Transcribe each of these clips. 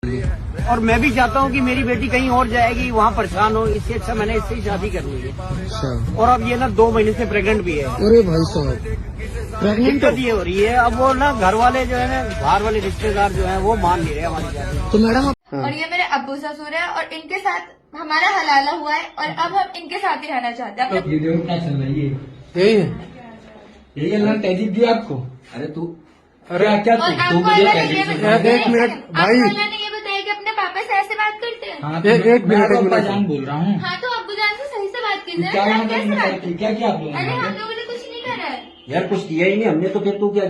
और मैं भी चाहता हूँ कि मेरी बेटी कहीं और जाएगी, वहाँ परेशान हो, इससे अच्छा मैंने इससे ही शादी कर ली है। अच्छा। और अब ये ना 2 महीने से प्रेग्नेंट भी है। अरे भाई साहब, प्रेग्नेंट दिक्कत ये हो रही है, अब वो ना घर वाले जो है ना, बाहर वाले रिश्तेदार जो है वो मान नहीं रहे हमारी शादी। तो मैडम और ये मेरे अब्बू ससुर है और इनके साथ हमारा हलाला हुआ है और अब हम इनके साथ ही रहना चाहते हैं। ये देखो क्या चल रही है, यही है। यही अल्लाह ने तहजीब दिया आपको। अरे तू, अरे क्या और तू आपको मुझे अल्लाह ने तहजीब ये से बताया- एक मिनट भाई। आपको अल्लाह ने ये बताया कि अपने पापा से ऐसे बात करते हैं। हाँ, एक मिनट, एक मिनट। जान बोल रहा हूँ। हाँ तो अब्बू जान से सही से बात कीजिए। क्या आप कैसे बात क्या क्या किया आप लोगों अरे हम ने? लोगों ने कुछ नहीं करा है। यार कुछ किया ही नहीं हमने, तो फिर तू क्या?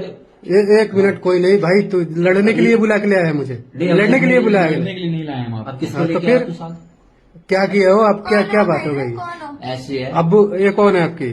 एक मिनट, कोई नहीं भाई, तू लड़ने के लिए बुला के ले आया मुझे, लड़ने के लिए बुलाया लड़ने के लिए नहीं लाए हम अब आप। किसको हाँ, तो लेके फिर? आया तू साथ? क्या किया हो आप? क्या कौन क्या हो बात हो भाई, गई? कौन हो? ऐसे है अब्बू, ये कौन है आपकी?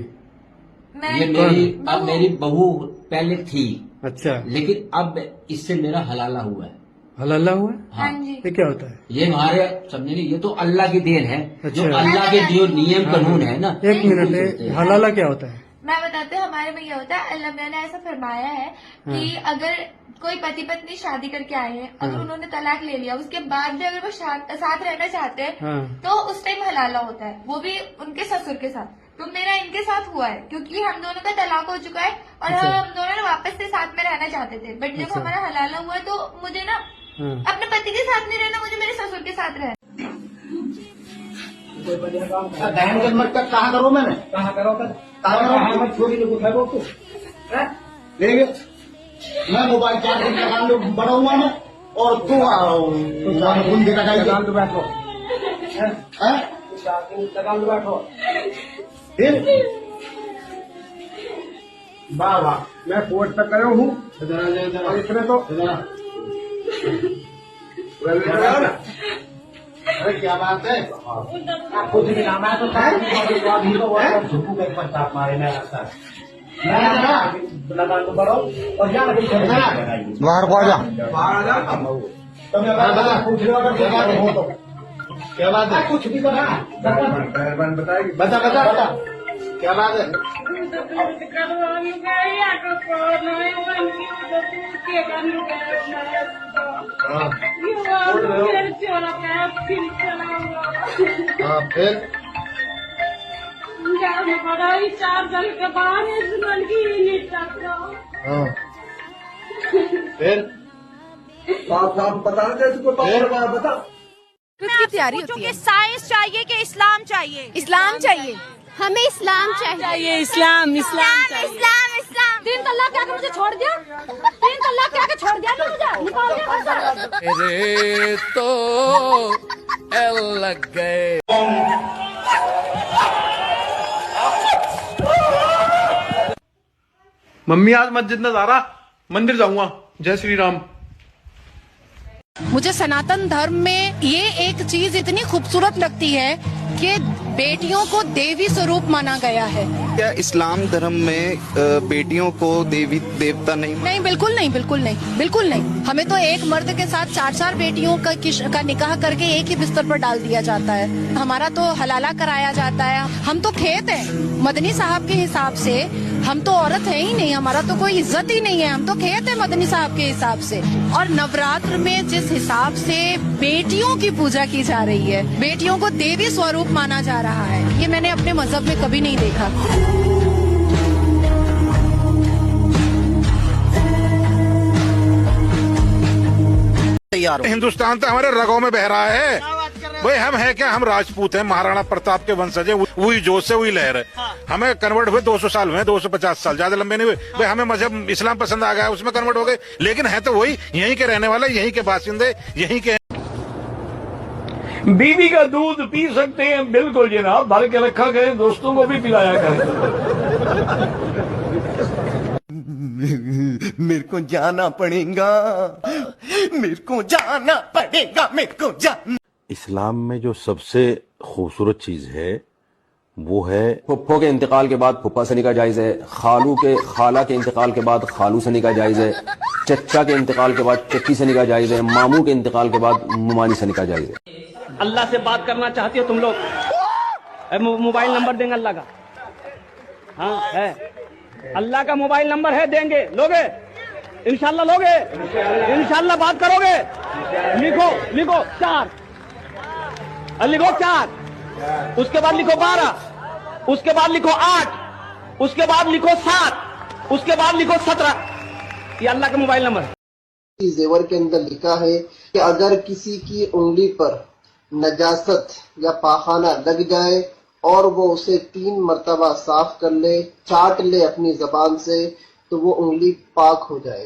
मैं ये मेरी, बहू। अब मेरी बहू पहले थी, अच्छा, लेकिन अब इससे मेरा हलाला हुआ है। हलाला हुआ है? हाँ जी। ये क्या होता है? ये हमारे समझे नहीं, ये तो अल्लाह की देन है। जो अच्छा। अल्लाह के जो नियम कानून है ना। एक मिनट, ये हलाला क्या होता है? मैं बताते हैं, हमारे में ये होता है, अल्लाह मियां ने ऐसा फरमाया है कि अगर कोई पति पत्नी शादी करके आए हैं, अगर हाँ। उन्होंने तलाक ले लिया, उसके बाद भी अगर वो साथ रहना चाहते हैं हाँ। तो उस टाइम हलाला होता है, वो भी उनके ससुर के साथ। तो मेरा इनके साथ हुआ है क्योंकि हम दोनों का तलाक हो चुका है और अच्छा। हम दोनों ने वापस से साथ में रहना चाहते थे, बट जब अच्छा। हमारा हलाला हुआ तो मुझे ना हाँ। अपने पति के साथ नहीं रहना, मुझे मेरे ससुर के साथ रहना। दहन के मत कर, कहाँ करो मैंने, कहाँ करो छोटी लोग उठा दो देखिए, मैं मोबाइल चार्ज लगा लो बड़ा हुआ मैं, और तू घूम के लगा दो, बैठो लगा दो, बैठो फिर वाह वाह, मैं कोर्ट पे करे हूँ और इसमें तो अरे क्या बात है, कुछ भी नाम है तो अभी तो झुकू के प्रताप मारे मेरा सर लगा दो बड़ो और जा बाहर को आ जा, बाहर आ जा। तो मैं पूछ रहा हूँ तो क्या बात है, कुछ भी बता बता बता बता क्या बात है। हाँ फिर 4 साल के बाद हाँ फिर साफ बता दे, बता खुद की तैयारी होती है। साइंस चाहिए कि इस्लाम चाहिए? इस्लाम चाहिए, हमें इस्लाम चाहिए। इस्लाम इस्लाम इस्लाम इस्लाम। 3 तलाक क्या मुझे छोड़ दिया, 3 तलाक क्या छोड़ दिया ना, मुझे निकाल दिया। अरे तो लग गए। मम्मी आज मस्जिद न जा रहा, मंदिर जाऊंगा। जय श्री राम। मुझे सनातन धर्म में ये एक चीज इतनी खूबसूरत लगती है कि बेटियों को देवी स्वरूप माना गया है। क्या इस्लाम धर्म में बेटियों को देवी देवता नहीं? नहीं, बिल्कुल नहीं, बिल्कुल नहीं, बिल्कुल नहीं। हमें तो एक मर्द के साथ 4 बेटियों का निकाह करके एक ही बिस्तर पर डाल दिया जाता है। हमारा तो हलाला कराया जाता है। हम तो खेत हैं मदनी साहब के हिसाब से, हम तो औरत है ही नहीं, हमारा तो कोई इज्जत ही नहीं है, हम तो खेत है मदनी साहब के हिसाब से। और नवरात्र में जिस हिसाब से बेटियों की पूजा की जा रही है, बेटियों को देवी स्वरूप माना जा रहा है, ये मैंने अपने मजहब में कभी नहीं देखा। हिंदुस्तान तो हमारे रगों में बह रहा है भाई। हम है क्या, हम राजपूत हैं, महाराणा प्रताप के वंशज हैं, वही जोश से वही लहर है। हमें कन्वर्ट हुए 200 साल हुए, 250 साल, ज्यादा लंबे नहीं हुए भाई। हमें मजहब इस्लाम पसंद आ गया, उसमें कन्वर्ट हो गए, लेकिन है तो वही यहीं के रहने वाले, यहीं के बासिंदे, यहीं के। बीवी का दूध पी सकते हैं, बिल्कुल जनाब, भर के रखा गए, दोस्तों को भी पिलाया करें। मेरे को जाना पड़ेगा, मेरे को जाना पड़ेगा, मेरे को जाना। इस्लाम में जो सबसे खूबसूरत चीज है वो है फुफ्फो के इंतकाल के बाद फुफ्फा से निकाह जायज है, खाला के इंतकाल के बाद खालू से निकाह जायज है, चच्चा के इंतकाल के बाद चच्ची से निकाह जायज है, मामू के इंतकाल के बाद मुमानी से निकाह जायज है। अल्लाह से बात करना चाहती हो तुम लोग? मोबाइल नंबर देंगे अल्लाह का? हाँ है, अल्लाह का मोबाइल नंबर है, देंगे, लोगे? इंशाल्लाह लोगे, इंशाल्लाह बात करोगे। लिखो लिखो 4, लिखो 4, उसके बाद लिखो 12, उसके बाद लिखो 8, उसके बाद लिखो 7, उसके बाद लिखो 17। ये अल्लाह का मोबाइल नंबर। जेवर के अंदर लिखा है कि अगर किसी की उंगली पर नजासत या पाखाना लग जाए और वो उसे 3 मरतबा साफ कर ले, चाट ले अपनी जबान से, तो वो उंगली पाक हो जाए।